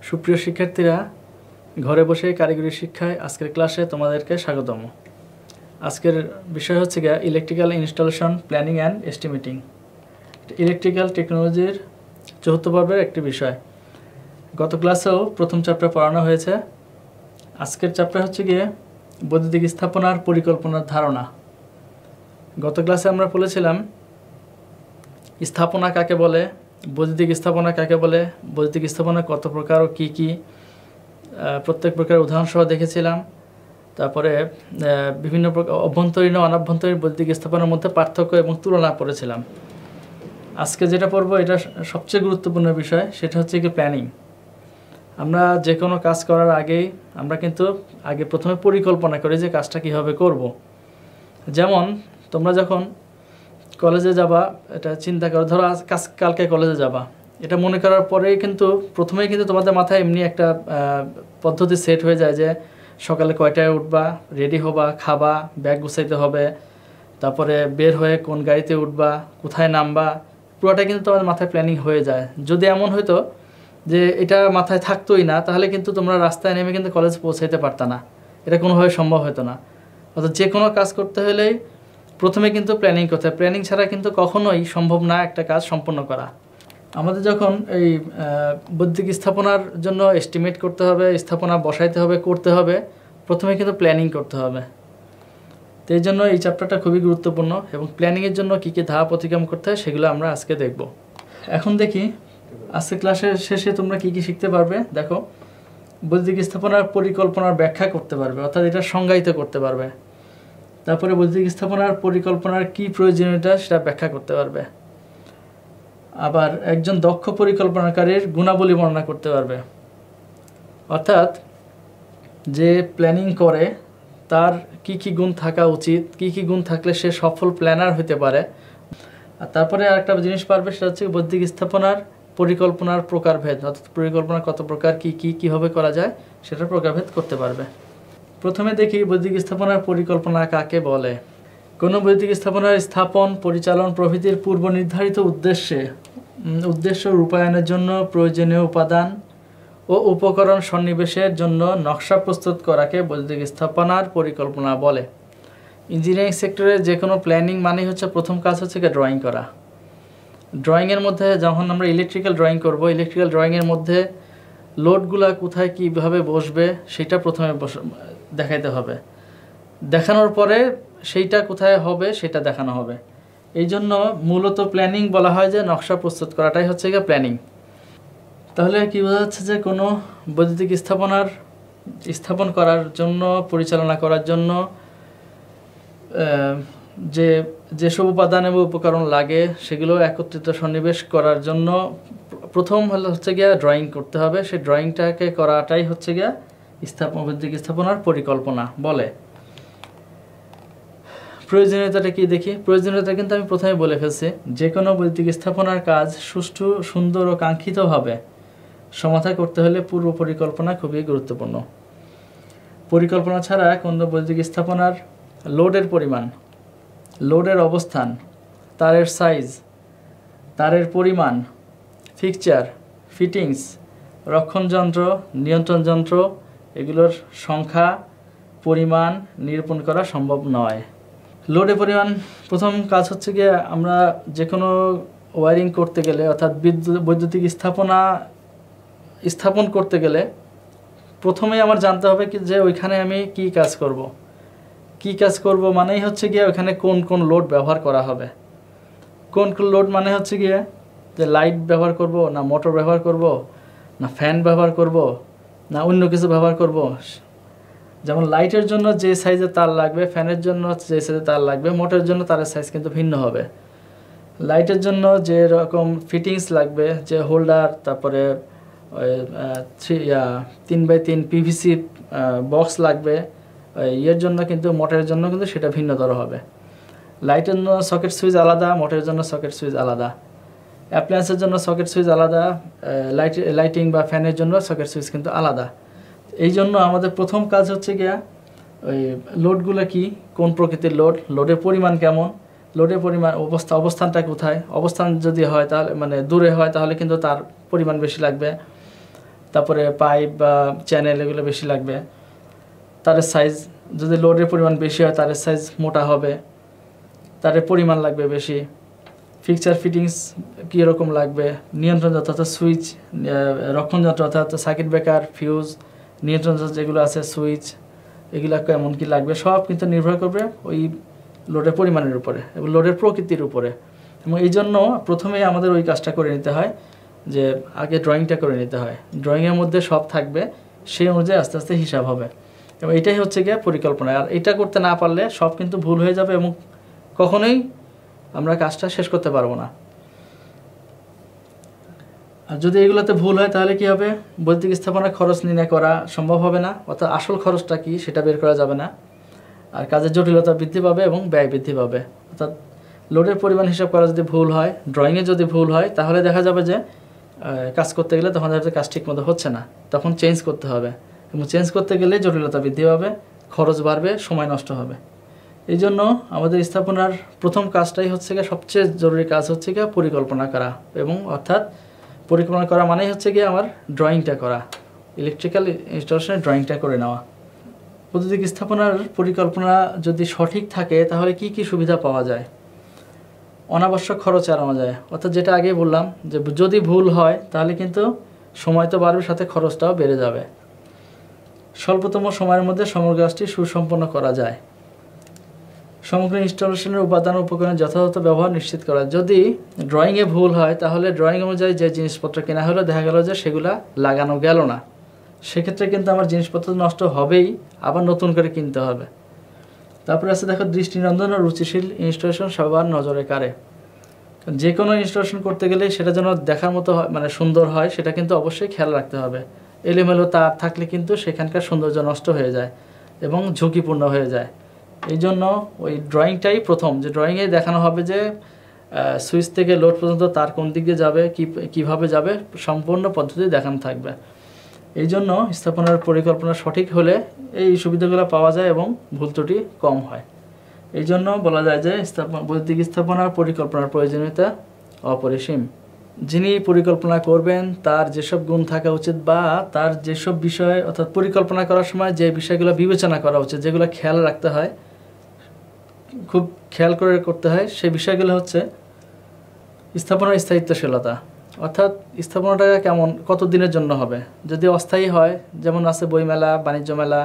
সুপ্রিয় শিক্ষার্থীরা, ঘরে বসে কারিগরি শিক্ষায় আজকের ক্লাসে তোমাদেরকে স্বাগতম। আজকের বিষয় হচ্ছে গিয়ে electrical installation planning and estimating. Electrical টেকনোলজির চতুর্থ পর্বের একটি বিষয়। গত ক্লাসেও প্রথম চ্যাপ্টার পড়ানো হয়েছে। আজকের চ্যাপ্টার হচ্ছে গিয়ে বৈদ্যুতিক স্থাপনার পরিকল্পনার ধারণা। গত ক্লাসে আমরা বলেছিলাম স্থাপনা কাকে বলে, বৈদ্যুতিক স্থাপনা কাকে বলে, বৈদ্যুতিক স্থাপনা কত প্রকার ও কী কী, প্রত্যেক প্রকার উদাহরণসহ দেখেছিলাম। তারপরে বিভিন্ন প্রকার অভ্যন্তরীণ ও অনাভ্যন্তরীণ বৈদ্যুতিক স্থাপনার মধ্যে পার্থক্য এবং তুলনা করেছিলাম। আজকে যেটা পড়বো এটা সবচেয়ে গুরুত্বপূর্ণ বিষয়, সেটা হচ্ছে কি প্ল্যানিং। আমরা যে কোনো কাজ করার আগেই আমরা কিন্তু প্রথমে পরিকল্পনা করি যে কাজটা কীভাবে করব। যেমন তোমরা যখন কলেজে যাবা, এটা চিন্তা করো, ধরো কালকে কলেজে যাবা, এটা মনে করার পরেই কিন্তু প্রথমেই কিন্তু তোমাদের মাথায় এমনি একটা পদ্ধতি সেট হয়ে যায় যে সকালে কয়টায় উঠবা, রেডি হবা, খাবা, ব্যাগ গুছাইতে হবে, তারপরে বের হয়ে কোন গাড়িতে উঠবা, কোথায় নামবা, পুরোটা কিন্তু তোমাদের মাথায় প্ল্যানিং হয়ে যায়। যদি এমন হতো যে এটা মাথায় থাকতোই না, তাহলে কিন্তু তোমরা রাস্তায় নেমে কিন্তু কলেজে পৌঁছাইতে পারতা না, এটা কোনোভাবে সম্ভব হতো না। অর্থাৎ যে কোনো কাজ করতে হলেই প্রথমে কিন্তু প্ল্যানিং করতে হয়। প্ল্যানিং ছাড়া কিন্তু কখনোই সম্ভব না একটা কাজ সম্পন্ন করা। আমাদের যখন এই বৈদ্যুতিক স্থাপনার জন্য এস্টিমেট করতে হবে, স্থাপনা বসাইতে হবে, করতে হবে, প্রথমে কিন্তু প্ল্যানিং করতে হবে। তো এই জন্য এই চ্যাপ্টারটা খুবই গুরুত্বপূর্ণ এবং প্ল্যানিংয়ের জন্য কী কী ধাপ অতিক্রম করতে হয় সেগুলো আমরা আজকে দেখব। এখন দেখি আজকে ক্লাসের শেষে তোমরা কী কী শিখতে পারবে। দেখো, বৈদ্যুতিক স্থাপনার পরিকল্পনার ব্যাখ্যা করতে পারবে, অর্থাৎ এটা সংজ্ঞায়িত করতে পারবে। তারপরে বৈদ্যুতিক স্থাপনার পরিকল্পনার কী প্রয়োজনীয়তা সেটা ব্যাখ্যা করতে পারবে। আবার একজন দক্ষ পরিকল্পনাকারীর গুণাবলী বর্ণনা করতে পারবে, অর্থাৎ যে প্ল্যানিং করে তার কি কি গুণ থাকা উচিত, কি কি গুণ থাকলে সে সফল প্ল্যানার হতে পারে। আর তারপরে আরেকটা জিনিস পারবে, সেটা হচ্ছে বৈদ্যুতিক স্থাপনার পরিকল্পনার প্রকারভেদ, অর্থাৎ পরিকল্পনা কত প্রকার, কীভাবে করা যায় সেটার প্রকারভেদ করতে পারবে। প্রথমে দেখি বৈদ্যুতিক স্থাপনার পরিকল্পনা কাকে বলে। কোনো বৈদ্যুতিক স্থাপনার স্থাপন, পরিচালন প্রভৃতির পূর্ব নির্ধারিত উদ্দেশ্য রূপায়ণের জন্য প্রয়োজনীয় উপাদান ও উপকরণ সন্নিবেশের জন্য নকশা প্রস্তুত করাকে বৈদ্যুতিক স্থাপনার পরিকল্পনা বলে। ইঞ্জিনিয়ারিং সেক্টরে যে কোনো প্ল্যানিং মানেই হচ্ছে প্রথম কাজ হচ্ছে ড্রয়িং করা। ড্রয়িংয়ের মধ্যে যখন আমরা ইলেকট্রিক্যাল ড্রয়িং করব, ইলেকট্রিক্যাল ড্রয়িংয়ের মধ্যে লোডগুলা কোথায় কীভাবে বসবে সেটা প্রথমে দেখাইতে হবে। দেখানোর পরে সেইটা কোথায় হবে সেটা দেখানো হবে। এই জন্য মূলত প্ল্যানিং বলা হয় যে নকশা প্রস্তুত করাটাই হচ্ছে গিয়ে প্ল্যানিং। তাহলে কী বোঝা যাচ্ছে যে কোনো বৈদ্যুতিক স্থাপন করার জন্য, পরিচালনা করার জন্য যেসব উপাদান এবং উপকরণ লাগে সেগুলো একত্রিত সন্নিবেশ করার জন্য প্রথম হচ্ছে গিয়া ড্রয়িং করতে হবে। সেই ড্রয়িংটাকে করাটাই হচ্ছে গিয়া বৈদ্যুতিক স্থাপনার পরিকল্পনা বলে। প্রয়োজনীয়তাটা কি দেখি। প্রয়োজনীয়তা কিন্তু আমি প্রথমে বলে ফেলছি, যে কোনো বৈদ্যুতিক স্থাপনার কাজ সুষ্ঠু, সুন্দর ও কাঙ্ক্ষিতভাবে সমাধা করতে হলে পূর্ব পরিকল্পনা খুবই গুরুত্বপূর্ণ। পরিকল্পনা ছাড়া কোনো বৈদ্যুতিক স্থাপনার লোডের পরিমাণ, লোডের অবস্থান, তারের সাইজ, তারের পরিমাণ, ফিক্সচার, ফিটিংস, রক্ষণ যন্ত্র, নিয়ন্ত্রণ যন্ত্র, এগুলোর সংখ্যা, পরিমাণ নিরূপণ করা সম্ভব নয়। লোডের পরিমাণ, প্রথম কাজ হচ্ছে গিয়ে আমরা যে কোনো ওয়্যারিং করতে গেলে, অর্থাৎ বৈদ্যুতিক স্থাপন করতে গেলে প্রথমেই আমার জানতে হবে কি যে ওইখানে আমি কি কাজ করব মানেই হচ্ছে গিয়ে ওইখানে কোন কোন লোড ব্যবহার করা হবে। কোন কোন লোড মানে হচ্ছে গিয়ে যে লাইট ব্যবহার করব, না মোটর ব্যবহার করব, না ফ্যান ব্যবহার করব, না অন্য কিছু ব্যবহার করব। যেমন লাইটের জন্য যে সাইজের তার লাগবে, ফ্যানের জন্য যে সাইজের তার লাগবে, মোটরের জন্য তারের সাইজ কিন্তু ভিন্ন হবে। লাইটের জন্য যে রকম ফিটিংস লাগবে, যে হোল্ডার, তারপরে 3x3 পিভিসি বক্স লাগবে, এর জন্য কিন্তু মোটরের জন্য কিন্তু সেটা ভিন্নতর হবে। লাইটের জন্য সকেট সুইচ আলাদা, মোটরের জন্য সকেট সুইচ আলাদা। অ্যাপ্লায়েন্সের জন্য সকেট সুইচ আলাদা, লাইটিং বা ফ্যানের জন্য সকেট সুইচ কিন্তু আলাদা। এই জন্য আমাদের প্রথম কাজ হচ্ছে গিয়া ওই লোডগুলো কি, কোন প্রকৃতির লোড, লোডের পরিমাণ কেমন, লোডের পরিমাণ, অবস্থানটা কোথায়, অবস্থান যদি হয় তাহলে মানে দূরে হয় তাহলে কিন্তু তার পরিমাণ বেশি লাগবে। তারপরে পাইপ বা চ্যানেল এগুলো বেশি লাগবে। তারের সাইজ যদি লোডের পরিমাণ বেশি হয় তারের সাইজ মোটা হবে, তারের পরিমাণ লাগবে বেশি। ফিক্সচার ফিটিংস কীরকম লাগবে, নিয়ন্ত্রণ যন্ত্র অর্থাৎ সুইচ, রক্ষণ যন্ত্র অর্থাৎ সার্কিট ব্রেকার, ফিউজ, নিয়ন্ত্রণ যন্ত্র যেগুলো আছে সুইচ, এগুলো কেমন কী লাগবে সব কিন্তু নির্ভর করবে ওই লোডের পরিমাণের উপরে এবং লোডের প্রকৃতির উপরে। এবং এই জন্য প্রথমেই আমাদের ওই কাজটা করে নিতে হয় যে আগে ড্রয়িংটা করে নিতে হয়, ড্রয়িংয়ের মধ্যে সব থাকবে, সেই অনুযায়ী আস্তে আস্তে হিসাব হবে। এবং এটাই হচ্ছে গিয়ে পরিকল্পনা। আর এটা করতে না পারলে সব কিন্তু ভুল হয়ে যাবে এবং কখনোই আমরা কাজটা শেষ করতে পারবো না। আর যদি এগুলোতে ভুল হয় তাহলে কি হবে, বৈদ্যুতিক স্থাপনার খরচ নির্ণয় করা সম্ভব হবে না, অর্থাৎ আসল খরচটা কি সেটা বের করা যাবে না। আর কাজের জটিলতা বৃদ্ধি পাবে এবং ব্যয় বৃদ্ধি পাবে। অর্থাৎ লোডের পরিমাণ হিসাব করা যদি ভুল হয়, ড্রয়িংয়ে যদি ভুল হয়, তাহলে দেখা যাবে যে কাজ করতে গেলে তখন দেখা যাবে কাজ ঠিক মতো হচ্ছে না, তখন চেঞ্জ করতে হবে। এবং চেঞ্জ করতে গেলে জটিলতা বৃদ্ধি পাবে, খরচ বাড়বে, সময় নষ্ট হবে। এই জন্য আমাদের স্থাপনার প্রথম কাজটাই হচ্ছে গিয়ে, সবচেয়ে জরুরি কাজ হচ্ছে গিয়ে পরিকল্পনা করা। এবং অর্থাৎ পরিকল্পনা করা মানেই হচ্ছে গিয়ে আমার ড্রয়িংটা করা, ইলেকট্রিক্যাল ইনস্টলেশনের ড্রয়িংটা করে নেওয়া। বৈদ্যুতিক স্থাপনার পরিকল্পনা যদি সঠিক থাকে তাহলে কি কি সুবিধা পাওয়া যায়, অনাবশ্যক খরচ এড়ানো যায়। অর্থাৎ যেটা আগেই বললাম যে যদি ভুল হয় তাহলে কিন্তু সময় তো বাড়বে, সাথে খরচটাও বেড়ে যাবে। স্বল্পতম সময়ের মধ্যে সমগ্র কাজটি সুসম্পন্ন করা যায়। সমগ্র ইনস্টলেশনের উপাদান উপকরণের যথাযথ ব্যবহার নিশ্চিত করা। যদি ড্রয়িংয়ে ভুল হয় তাহলে ড্রয়িং অনুযায়ী যে জিনিসপত্র কেনা হলো দেখা গেল যে সেগুলা লাগানো গেল না, সেক্ষেত্রে কিন্তু আমার জিনিসপত্র নষ্ট হবেই, আবার নতুন করে কিনতে হবে। তারপরে আছে দেখো দৃষ্টিনন্দন ও রুচিশীল ইনস্টলেশন সবার নজরে কাড়ে। যে কোনো ইনস্টলেশন করতে গেলে সেটা যেন দেখার মতো হয়, মানে সুন্দর হয়, সেটা কিন্তু অবশ্যই খেয়াল রাখতে হবে। এলোমেলো তার থাকলে কিন্তু সেখানকার সৌন্দর্য নষ্ট হয়ে যায় এবং ঝুঁকিপূর্ণ হয়ে যায়। এই জন্য ওই ড্রয়িংটাই প্রথম, যে ড্রয়িংয়ে দেখানো হবে যে সুইচ থেকে লোড পর্যন্ত তার কোন দিকে যাবে, কীভাবে যাবে, সম্পূর্ণ পদ্ধতি দেখানো থাকবে। এই জন্য স্থাপনার পরিকল্পনা সঠিক হলে এই সুবিধাগুলো পাওয়া যায় এবং ভুল ত্রুটি কম হয়। এই জন্য বলা যায় যে বৈদ্যুতিক স্থাপনার পরিকল্পনার প্রয়োজনীয়তা অপরিসীম। যিনি পরিকল্পনা করবেন তার যেসব গুণ থাকা উচিত বা তার যেসব বিষয়, অর্থাৎ পরিকল্পনা করার সময় যে বিষয়গুলো বিবেচনা করা উচিত, যেগুলো খেয়াল রাখতে হয়, খুব খেয়াল করে করতে হয়, সেই বিষয়গুলো হচ্ছে স্থাপনার স্থায়িত্বশীলতা। অর্থাৎ স্থাপনাটা কেমন, কত দিনের জন্য হবে। যদি অস্থায়ী হয়, যেমন আছে বইমেলা, বাণিজ্য মেলা,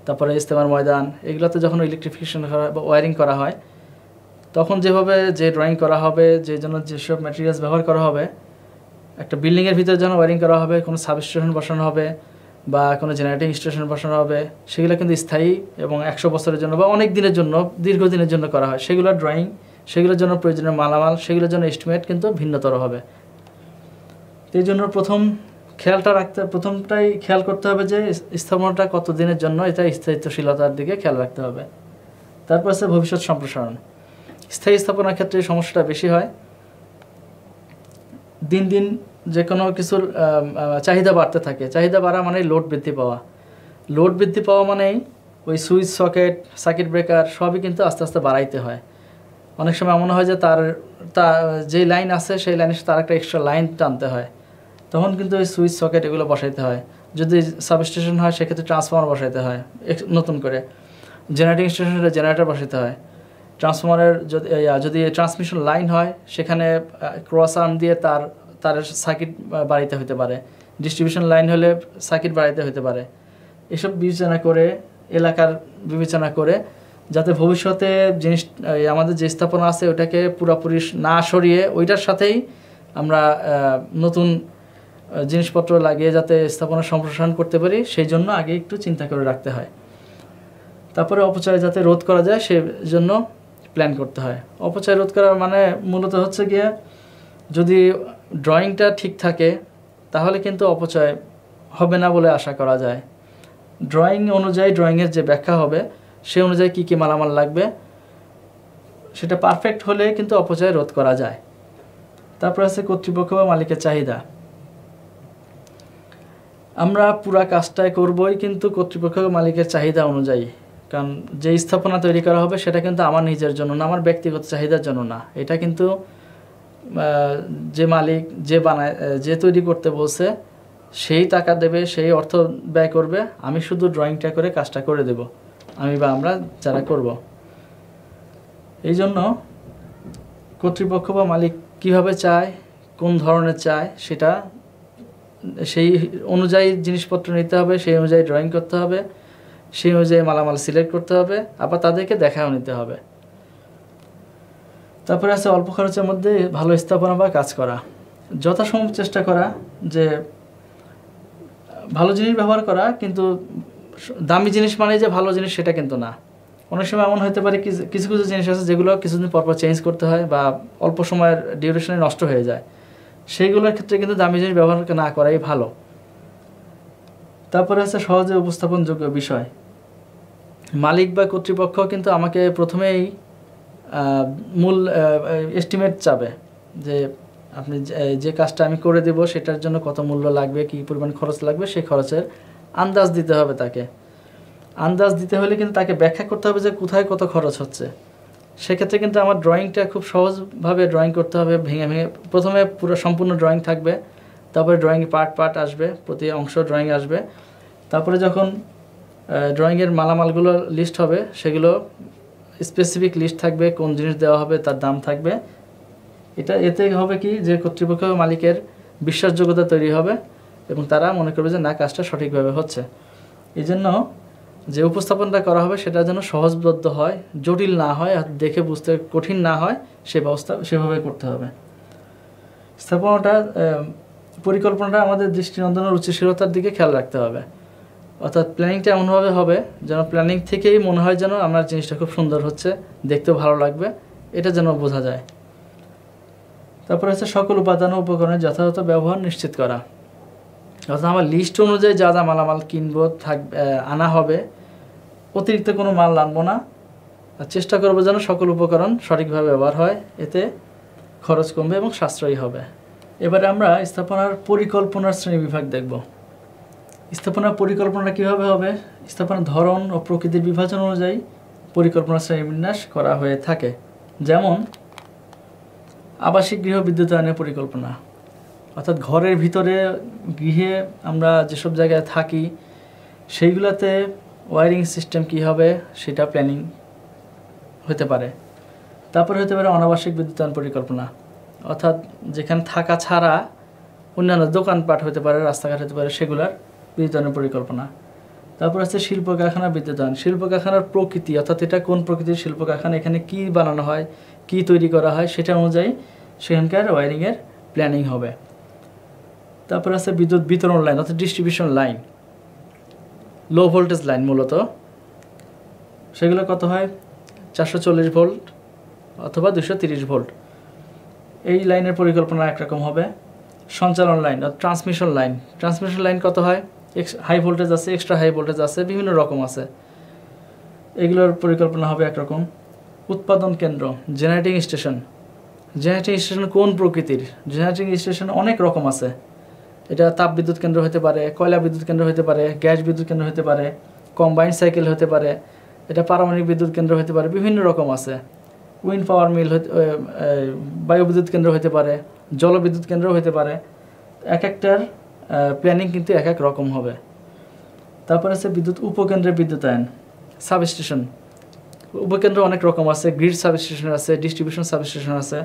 তারপরে ইজতেমার ময়দান, এগুলোতে যখন ইলেকট্রিফিকেশন করা বা ওয়্যারিং করা হয়, তখন যেভাবে যে ড্রয়িং করা হবে, যে জন্য যেসব ম্যাটেরিয়ালস ব্যবহার করা হবে, একটা বিল্ডিংয়ের ভিতরে যেন ওয়্যারিং করা হবে, কোনো সাবস্টেশন বসানো হবে বা কোনো জেনারেটিং স্টেশন বসানো হবে, সেগুলো কিন্তু স্থায়ী এবং 100 বছরের জন্য বা অনেক দিনের জন্য, দীর্ঘদিনের জন্য করা হয়। সেগুলোর ড্রয়িং, সেগুলোর জন্য প্রয়োজনীয় মালামাল, সেগুলোর জন্য এস্টিমেট কিন্তু ভিন্নতর হবে। এই জন্য প্রথমটাই খেয়াল করতে হবে যে স্থাপনাটা কত দিনের জন্য, এটা স্থায়িত্বশীলতার দিকে খেয়াল রাখতে হবে। তারপর আছে ভবিষ্যৎ সম্প্রসারণ। স্থায়ী স্থাপনার ক্ষেত্রে এই সমস্যাটা বেশি হয়। দিন দিন যে কোনো কিছুর চাহিদা বাড়তে থাকে। চাহিদা বাড়া মানে লোড বৃদ্ধি পাওয়া। লোড বৃদ্ধি পাওয়া মানেই ওই সুইচ, সকেট, সার্কিট ব্রেকার সবই কিন্তু আস্তে আস্তে বাড়াইতে হয়। অনেক সময় মনে হয় যে তার যে লাইন আছে সেই লাইনের সাথে আরেকটা এক্সট্রা লাইন টানতে হয়, তখন কিন্তু ওই সুইচ, সকেট এগুলো বসাইতে হয়। যদি সাবস্টেশন হয় সেক্ষেত্রে ট্রান্সফর্মার বসাইতে হয় নতুন করে। জেনারেটিং স্টেশন হলে জেনারেটর বসাইতে হয়। ট্রান্সফর্মারের যদি ট্রান্সমিশন লাইন হয় সেখানে ক্রস আর্ম দিয়ে তার সার্কিট বাড়াইতে হতে পারে। ডিস্ট্রিবিউশন লাইন হলে সার্কিট বাড়াইতে হতে পারে। এসব বিবেচনা করে, এলাকার বিবেচনা করে, যাতে ভবিষ্যতে আমাদের যে স্থাপনা আছে ওটাকে পুরোপুরি না সরিয়ে ওইটার সাথেই আমরা নতুন জিনিসপত্র লাগিয়ে যাতে স্থাপনা সম্প্রসারণ করতে পারি, সেই জন্য আগে একটু চিন্তা করে রাখতে হয়। তারপরে অপচয় যাতে রোধ করা যায় সেই জন্য প্ল্যান করতে হয়। অপচয় রোধ করার মানে মূলত হচ্ছে গিয়ে, যদি ড্রয়িংটা ঠিক থাকে তাহলে কিন্তু অপচয় হবে না বলে আশা করা যায়। ড্রয়িং অনুযায়ী, ড্রয়িংয়ের যে ব্যাখ্যা হবে সে অনুযায়ী কী কী মালামাল লাগবে সেটা পারফেক্ট হলে কিন্তু অপচয় রোধ করা যায়। তারপর আছে কর্তৃপক্ষ বা মালিকের চাহিদা। আমরা পুরা কাজটাই করবই কিন্তু কর্তৃপক্ষ বা মালিকের চাহিদা অনুযায়ী। কারণ যে স্থাপনা তৈরি করা হবে সেটা কিন্তু আমার নিজের জন্য না, আমার ব্যক্তিগত চাহিদার জন্য না। এটা কিন্তু যে মালিক, যে বানায়, যে তৈরি করতে বলছে সেই টাকা দেবে, সেই অর্থ ব্যয় করবে, আমি শুধু ড্রয়িংটা করে কাজটা করে দেব, আমি বা আমরা যারা করব। এই জন্য কর্তৃপক্ষ বা মালিক কিভাবে চায়, কোন ধরনের চায়, সেটা সেই অনুযায়ী জিনিসপত্র নিতে হবে, সেই অনুযায়ী ড্রয়িং করতে হবে, সেই অনুযায়ী মালামাল সিলেক্ট করতে হবে, আবার তাদেরকে দেখাও নিতে হবে। তারপরে আছে অল্প খরচের মধ্যে ভালো স্থাপনা বা কাজ করা, যথাসম্ভব চেষ্টা করা যে ভালো জিনিস ব্যবহার করা, কিন্তু দামি জিনিস মানে যে ভালো জিনিস সেটা কিন্তু না। অনেক সময় এমন হতে পারে কিছু কিছু জিনিস আছে যেগুলো কিছুদিন পরপর চেঞ্জ করতে হয় বা অল্প সময়ের ডিউরেশনে নষ্ট হয়ে যায়, সেইগুলোর ক্ষেত্রে কিন্তু দামি জিনিস ব্যবহার না করাই ভালো। তারপরে আছে সহজে উপস্থাপনযোগ্য বিষয়, মালিক বা কর্তৃপক্ষ কিন্তু আমাকে প্রথমেই মূল এস্টিমেট চাবে যে আপনি যে কাজটা আমি করে দেব সেটার জন্য কত মূল্য লাগবে, কী পরিমাণ খরচ লাগবে, সেই খরচের আন্দাজ দিতে হবে তাকে। আন্দাজ দিতে হলে কিন্তু তাকে ব্যাখ্যা করতে হবে যে কোথায় কত খরচ হচ্ছে। সেক্ষেত্রে কিন্তু আমার ড্রয়িংটা খুব সহজভাবে ড্রয়িং করতে হবে, ভেঙে ভেঙে। প্রথমে পুরো সম্পূর্ণ ড্রয়িং থাকবে, তারপরে ড্রয়িং পার্ট আসবে, প্রতি অংশ ড্রয়িং আসবে। তারপরে যখন ড্রয়িংয়ের মালামালগুলো লিস্ট হবে, সেগুলো স্পেসিফিক লিস্ট থাকবে, কোন জিনিস দেওয়া হবে তার দাম থাকবে। এতে হবে কি যে কর্তৃপক্ষ মালিকের বিশ্বাসযোগ্যতা তৈরি হবে এবং তারা মনে করবে যে না, কাজটা সঠিকভাবে হচ্ছে। এই জন্য যে উপস্থাপনটা করা হবে সেটা যেন সহজবোধ্য হয়, জটিল না হয়, আর দেখে বুঝতে কঠিন না হয়, সে ব্যবস্থা সেভাবে করতে হবে। পরিকল্পনাটা আমাদের দৃষ্টিনন্দন ও রুচিশীলতার দিকে খেয়াল রাখতে হবে। অর্থাৎ প্ল্যানিংটা এমনভাবে হবে যেন প্ল্যানিং থেকেই মনে হয় যেন আমার জিনিসটা খুব সুন্দর হচ্ছে, দেখতেও ভালো লাগবে, এটা যেন বোঝা যায়। তারপরে হচ্ছে সকল উপাদান ও উপকরণের যথাযথ ব্যবহার নিশ্চিত করা। অর্থাৎ আমার লিস্ট অনুযায়ী যা যা মালামাল কিনবো আনা হবে, অতিরিক্ত কোনো মাল আনবো না, আর চেষ্টা করবো যেন সকল উপকরণ সঠিকভাবে ব্যবহার হয়, এতে খরচ কমবে এবং সাশ্রয়ী হবে। এবারে আমরা স্থাপনার পরিকল্পনার শ্রেণীবিভাগ দেখব। স্থাপনার পরিকল্পনা কীভাবে হবে? স্থাপনার ধরন ও প্রকৃতির বিভাজন অনুযায়ী পরিকল্পনা শ্রেণীবিন্যাস করা হয়ে থাকে। যেমন আবাসিক গৃহ বিদ্যুতায়নের পরিকল্পনা, অর্থাৎ ঘরের ভিতরে গৃহে আমরা যেসব জায়গায় থাকি সেইগুলোতে ওয়্যারিং সিস্টেম কী হবে সেটা প্ল্যানিং হতে পারে। তারপরে হতে পারে অনাবাসিক বিদ্যুতায়ন পরিকল্পনা, অর্থাৎ যেখানে থাকা ছাড়া অন্যান্য দোকানপাট হতে পারে, রাস্তাঘাট হতে পারে, সেগুলার বিদ্যুতায়নের পরিকল্পনা। তারপর আছে শিল্প কারখানা বিদ্যুতায়ন, শিল্প কারখানার প্রকৃতি, অর্থাৎ এটা কোন প্রকৃতির শিল্প কারখানা, এখানে কী বানানো হয়, কী তৈরি করা হয়, সেটা অনুযায়ী সেখানকার ওয়্যারিংয়ের প্ল্যানিং হবে। তারপর আছে বিদ্যুৎ বিতরণ লাইন, অর্থাৎ distribution line, low voltage line মূলত। সেগুলো কত হয়? 440 ভোল্ট অথবা 230 ভোল্ট। এই লাইনের পরিকল্পনা একরকম হবে। সঞ্চালন line, transmission line, transmission line কত হয়? হাই ভোল্টেজ আছে, এক্সট্রা হাই ভোল্টেজ আছে, বিভিন্ন রকম আছে, এগুলোর পরিকল্পনা হবে একরকম। উৎপাদন কেন্দ্র, জেনারেটিং স্টেশন, জেনারেটিং স্টেশন কোন প্রকৃতির? জেনারেটিং স্টেশন অনেক রকম আছে, এটা তাপ বিদ্যুৎ কেন্দ্র হতে পারে, কয়লা বিদ্যুৎ কেন্দ্র হতে পারে, গ্যাস বিদ্যুৎ কেন্দ্র হতে পারে, কম্বাইন্ড সাইকেল হতে পারে, এটা পারমাণবিক বিদ্যুৎ কেন্দ্র হতে পারে, বিভিন্ন রকম আছে। উইন্ড পাওয়ার মিল, বায়ুবিদ্যুৎ কেন্দ্র হতে পারে, জলবিদ্যুৎ কেন্দ্র হতে পারে। এক একটার প্ল্যানিং কিন্তু এক এক রকম হবে। তারপর আছে বিদ্যুৎ উপকেন্দ্রের বিদ্যুতায়ন, সাবস্টেশন, উপকেন্দ্র অনেক রকম আছে, গ্রিড সাবস্টেশন আছে, ডিস্ট্রিবিউশন সাবস্টেশন আছে,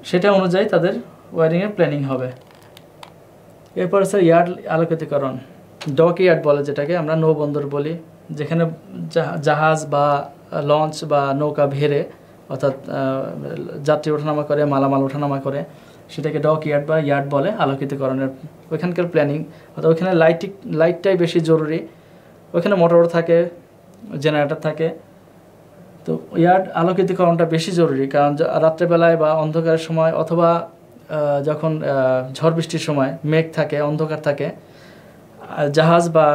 সেটা অনুযায়ী তাদের ওয়্যারিংয়ের প্ল্যানিং হবে। এরপর আছে ইয়ার্ড আলোকিতকরণ, ডক ইয়ার্ড বলে যেটাকে আমরা নৌবন্দর বলি, যেখানে জাহাজ বা লঞ্চ বা নৌকা ভেড়ে, অর্থাৎ যাত্রী ওঠানামা করে, মালামাল ওঠানামা করে, সেটাকে ডক ইয়ার্ড বা ইয়ার্ড বলে। আলোকিতকরণের ওইখানকার প্ল্যানিং, অর্থাৎ ওইখানে লাইটটাই বেশি জরুরি, ওইখানে মোটর থাকে, জেনারেটর থাকে, তো ইয়ার্ড আলোকিতকরণটা বেশি জরুরি। কারণ রাত্রেবেলায় বা অন্ধকারের সময় অথবা যখন ঝড় বৃষ্টির সময় মেঘ থাকে, অন্ধকার থাকে, জাহাজ বা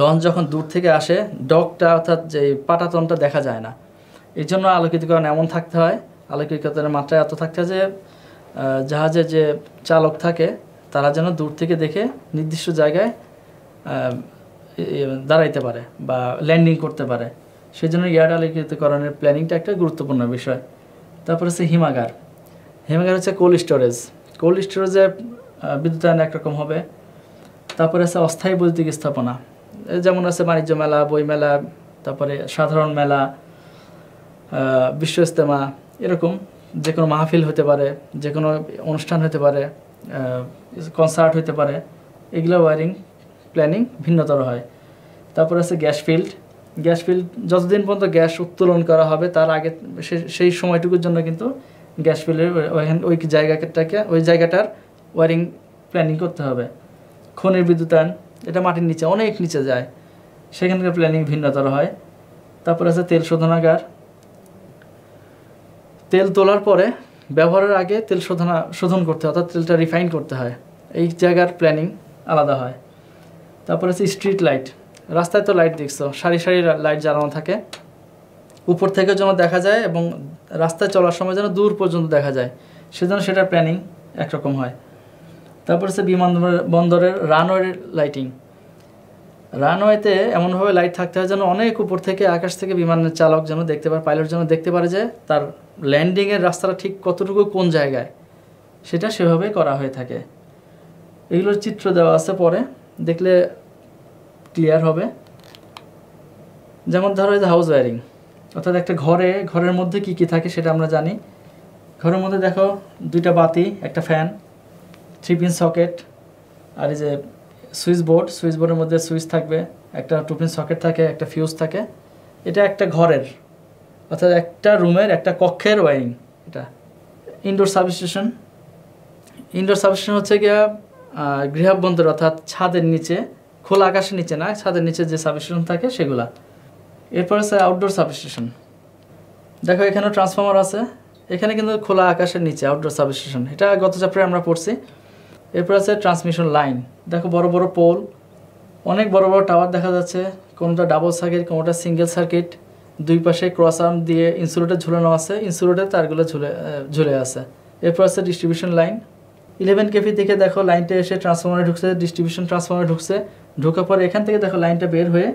লঞ্চ যখন দূর থেকে আসে, ডকটা অর্থাৎ যে পাটাতনটা দেখা যায় না। এই জন্য আলোকিতকরণ এমন থাকতে হয়, আলোকিতকরণের মাত্রা এত থাকতে হয় যে জাহাজের যে চালক থাকে তারা যেন দূর থেকে দেখে নির্দিষ্ট জায়গায় দাঁড়াইতে পারে বা ল্যান্ডিং করতে পারে। সেই জন্য ইয়ার্ড আলোকিতকরণের প্ল্যানিংটা একটা গুরুত্বপূর্ণ বিষয়। তারপর হচ্ছে হিমাগার। হিমাগার হচ্ছে কোল্ড স্টোরেজ। কোল্ড স্টোরেজে বিদ্যুতায়ন একরকম হবে। তারপরে আছে অস্থায়ী বৈদ্যুতিক স্থাপনা, যেমন আছে বাণিজ্য মেলা, বই মেলা, তারপরে সাধারণ মেলা, বিশ্ব ইজতেমা, এরকম যে কোনো মাহফিল হতে পারে, যে কোনো অনুষ্ঠান হতে পারে, কনসার্ট হতে পারে, এগুলো ওয়ারিং প্ল্যানিং ভিন্নতর হয়। তারপর আছে গ্যাস ফিল্ড। গ্যাস ফিল্ড যতদিন পর্যন্ত গ্যাস উত্তোলন করা হবে তার আগে সেই সময়টুকুর জন্য কিন্তু গ্যাস ফিল্ডের ওই জায়গাটার ওয়ারিং প্ল্যানিং করতে হবে। খনির বিদ্যুতায়ন, এটা মাটির নিচে অনেক নিচে যায়, সেখানকার প্ল্যানিং ভিন্নতর হয়। তারপর আছে তেল শোধনাগার। তেল তোলার পরে ব্যবহারের আগে তেল শোধন করতে হয়, অর্থাৎ তেলটা রিফাইন করতে হয়, এই জায়গার প্ল্যানিং আলাদা হয়। তারপর আছে স্ট্রিট লাইট। রাস্তায় তো লাইট দেখছো, সারি সারি লাইট জ্বালানো থাকে, উপর থেকে যেন দেখা যায় এবং রাস্তায় চলার সময় যেন দূর পর্যন্ত দেখা যায়, সেজন্য সেটার প্ল্যানিং একরকম হয়। তারপর আছে বিমানবন্দরের রানওয়ে লাইটিং। রানওয়েতে এমনভাবে লাইট থাকতে হয় যেন অনেক উপর থেকে, আকাশ থেকে বিমানের চালক যেন দেখতে পারে, পাইলট যেন দেখতে পারে যে তার ল্যান্ডিংয়ের রাস্তাটা ঠিক কতটুকু কোন জায়গায়, সেটা সেভাবেই করা হয়ে থাকে। এগুলোর চিত্র দেওয়া আছে, পরে দেখলে ক্লিয়ার হবে। যেমন ধরো এই যে হাউস ওয়্যারিং, অর্থাৎ একটা ঘরের মধ্যে কি কি থাকে সেটা আমরা জানি। ঘরের মধ্যে দেখো দুইটা বাতি, একটা ফ্যান, 3 পিন সকেট, আর এই যে সুইচ বোর্ডের মধ্যে সুইচ থাকবে, একটা 2 পিন সকেট থাকে, একটা ফিউজ থাকে। এটা একটা ঘরের, অর্থাৎ একটা রুমের, একটা কক্ষের ওয়্যারিং। এটা ইনডোর সাবস্টেশন হচ্ছে গিয়া গৃহাভ্যন্তর, অর্থাৎ ছাদের নিচে, খোলা আকাশের নিচে না, ছাদের নিচে যে সাবস্টেশন থাকে সেগুলা। এরপর আছে আউটডোর সাবস্টেশন। দেখো এখানে ট্রান্সফর্মার আছে, এখানে কিন্তু খোলা আকাশের নিচে আউটডোর সাবস্টেশন, এটা গত চ্যাপ্টারে আমরা পড়ছি। এরপর আছে ট্রান্সমিশন লাইন। দেখো বড় বড় পোল, অনেক বড় বড় টাওয়ার দেখা যাচ্ছে, কোনটা ডাবল সার্কিট, কোনটা সিঙ্গেল সার্কিট, দুই পাশে ক্রস আর্ম দিয়ে ইনসুলেটর ঝুলানো আছে, ইনসুলেটর তারগুলো ঝুলে আছে। এরপর আছে ডিস্ট্রিবিউশন লাইন। 11 কেভি থেকে দেখো লাইনটা এসে ট্রান্সফর্মারে ঢুকছে, ডিস্ট্রিবিউশন ট্রান্সফর্মারে ঢুকছে, ঢোকার পরে এখান থেকে দেখো লাইনটা বের হয়ে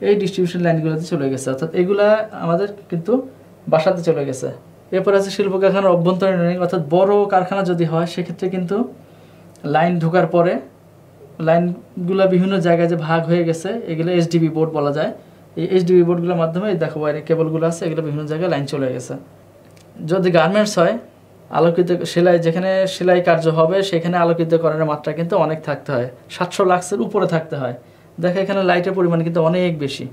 এই ডিস্ট্রিবিউশন লাইনগুলোতে চলে গেছে, অর্থাৎ এগুলা আমাদের কিন্তু বাসাতে চলে গেছে। এরপর আছে শিল্প কারখানার অভ্যন্তরীণ লাইন, অর্থাৎ বড় কারখানা যদি হয় সেক্ষেত্রে কিন্তু লাইন ঢোকার পরে লাইনগুলো বিভিন্ন জায়গায় যে ভাগ হয়ে গেছে, এগুলো এইচডিবি বোর্ড বলা যায়। এই এইচডিবি বোর্ডগুলোর মাধ্যমে দেখো বাইরে কেবলগুলো আছে, এগুলো বিভিন্ন জায়গায় লাইন চলে গেছে। যদি গার্মেন্টস হয়, আলোকিত যেখানে সেলাই কার্য হবে সেখানে আলোকিতকরণের মাত্রা কিন্তু অনেক থাকতে হয়, 700 লাক্সের উপরে থাকতে হয়। দেখো এখানে লাইটের পরিমাণ কিন্তু অনেক বেশি।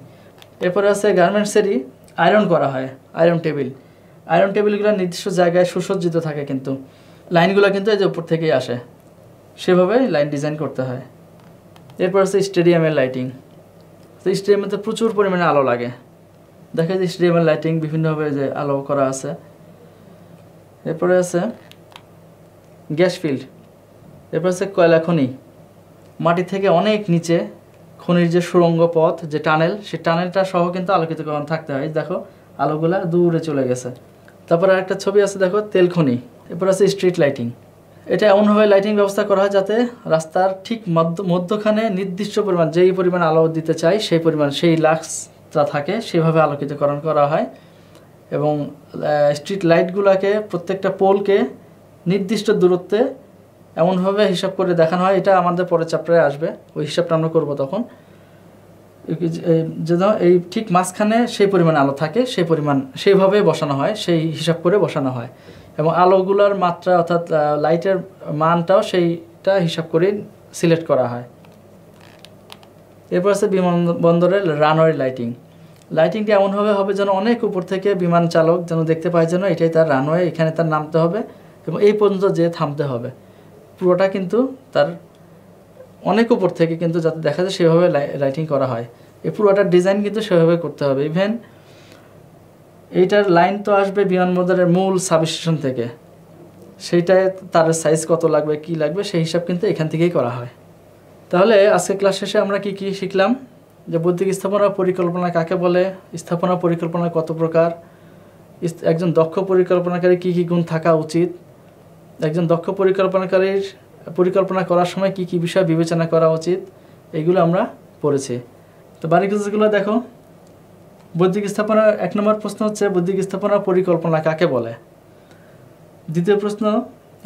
এরপরে আছে গার্মেন্টসেরই আয়রন করা হয়, আয়রন টেবিলগুলো নির্দিষ্ট জায়গায় সুসজ্জিত থাকে, কিন্তু লাইনগুলো কিন্তু এই যে উপর থেকেই আসে, সেভাবে লাইন ডিজাইন করতে হয়। এরপর আছে স্টেডিয়ামের লাইটিং। তো স্টেডিয়ামে তো প্রচুর পরিমাণে আলো লাগে, দেখা যায় স্টেডিয়ামের লাইটিং বিভিন্নভাবে যে আলো করা আছে। এরপরে আছে গ্যাস ফিল্ড। এরপর আছে কয়লা খনি। মাটি থেকে অনেক নিচে খনির যে সুড়ঙ্গ পথ, যে টানেল, সেই টানেলটা সহ কিন্তু আলোকিতকরণ থাকতে হয়। দেখো আলোগুলা দূরে চলে গেছে। তারপরে আরেকটা ছবি আছে, দেখো তেল খনি। এরপর আছে স্ট্রিট লাইটিং। এটা এমনভাবে লাইটিং ব্যবস্থা করা হয় যাতে রাস্তার ঠিক মধ্যখানে নির্দিষ্ট পরিমাণ, যেই পরিমাণ আলো দিতে চাই সেই পরিমাণ, সেই লাক্সটা থাকে, সেভাবে আলোকিতকরণ করা হয়। এবং স্ট্রিট লাইটগুলোকে, প্রত্যেকটা পোলকে নির্দিষ্ট দূরত্বে এমনভাবে হিসাব করে দেখানো হয়। এটা আমাদের পরের চ্যাপ্টারে আসবে, ওই হিসাবটা আমরা করবো তখন। যেন এই ঠিক মাঝখানে সেই পরিমাণ আলো থাকে, সেইভাবে বসানো হয়, সেই হিসাব করে বসানো হয়। এবং আলোগুলোর মাত্রা, অর্থাৎ লাইটের মানটাও সেইটা হিসাব করে সিলেক্ট করা হয়। এরপর আছে বিমানবন্দরের রানওয়ে লাইটিংটি এমনভাবে হবে যেন অনেক উপর থেকে বিমান চালক যেন দেখতে পায় যেন এটাই তার রানওয়ে, এখানে তার নামতে হবে এবং এই পর্যন্ত যে থামতে হবে। পুরোটা কিন্তু তার অনেক উপর থেকে কিন্তু যাতে দেখা যায় সেভাবে লাইটিং করা হয়। এই পুরোটার ডিজাইন কিন্তু সেভাবে করতে হবে। ইভেন এইটার লাইন তো আসবে বিমানবন্দরের মূল সাবস্টেশন থেকে, সেইটায় তার সাইজ কত লাগবে, কি লাগবে, সেই হিসাব কিন্তু এখান থেকেই করা হয়। তাহলে আজকে ক্লাস শেষে আমরা কি কি শিখলাম, যে বৈদ্যুতিক স্থাপনা পরিকল্পনা কাকে বলে, স্থাপনা পরিকল্পনা কত প্রকার, একজন দক্ষ পরিকল্পনাকারী কি কি গুণ থাকা উচিত, একজন দক্ষ পরিকল্পনাকারীর পরিকল্পনা করার সময় কি কি বিষয় বিবেচনা করা উচিত, এইগুলো আমরা পড়েছি। তো বাড়ি কাজগুলো দেখো। বৈদ্যুতিক স্থাপনার 1 নম্বর প্রশ্ন হচ্ছে বৈদ্যুতিক স্থাপনা পরিকল্পনা কাকে বলে। দ্বিতীয় প্রশ্ন,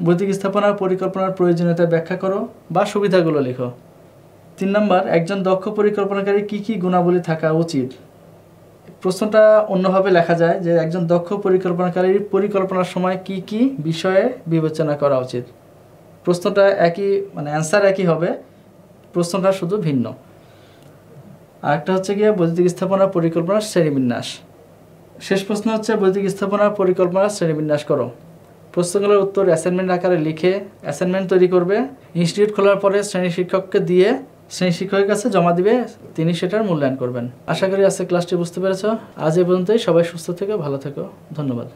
বৈদিক স্থাপনা পরিকল্পনার প্রয়োজনীয়তা ব্যাখ্যা করো বা সুবিধাগুলো লেখো। 3 নম্বর, একজন দক্ষ পরিকল্পনাকারী কি কি গুণাবলী থাকা উচিত? প্রশ্নটা অন্যভাবে লেখা যায় যে একজন দক্ষ পরিকল্পনাকারীর পরিকল্পনার সময় কি কি বিষয়ে বিবেচনা করা উচিত। প্রশ্নটা একই, মানে অ্যান্সার একই হবে, প্রশ্নটা শুধু ভিন্ন। আরেকটা হচ্ছে গিয়ে বৈদ্যুতিক স্থাপনা পরিকল্পনার শ্রেণীবিন্যাস। শেষ প্রশ্ন হচ্ছে বৈদ্যুতিক স্থাপনা পরিকল্পনার শ্রেণীবিন্যাস করো। প্রশ্নগুলোর উত্তর অ্যাসাইনমেন্ট আকারে লিখে অ্যাসাইনমেন্ট তৈরি করবে। ইনস্টিটিউট খোলার পরে শ্রেণী শিক্ষককে দিয়ে শ্রেণী শিক্ষকের কাছে জমা দিবে, তিনি সেটার মূল্যায়ন করবেন। আশা করি আজকে ক্লাসটি বুঝতে পেরেছ। আজ এই পর্যন্তই। সবাই সুস্থ থেকো, ভালো থেকো, ধন্যবাদ।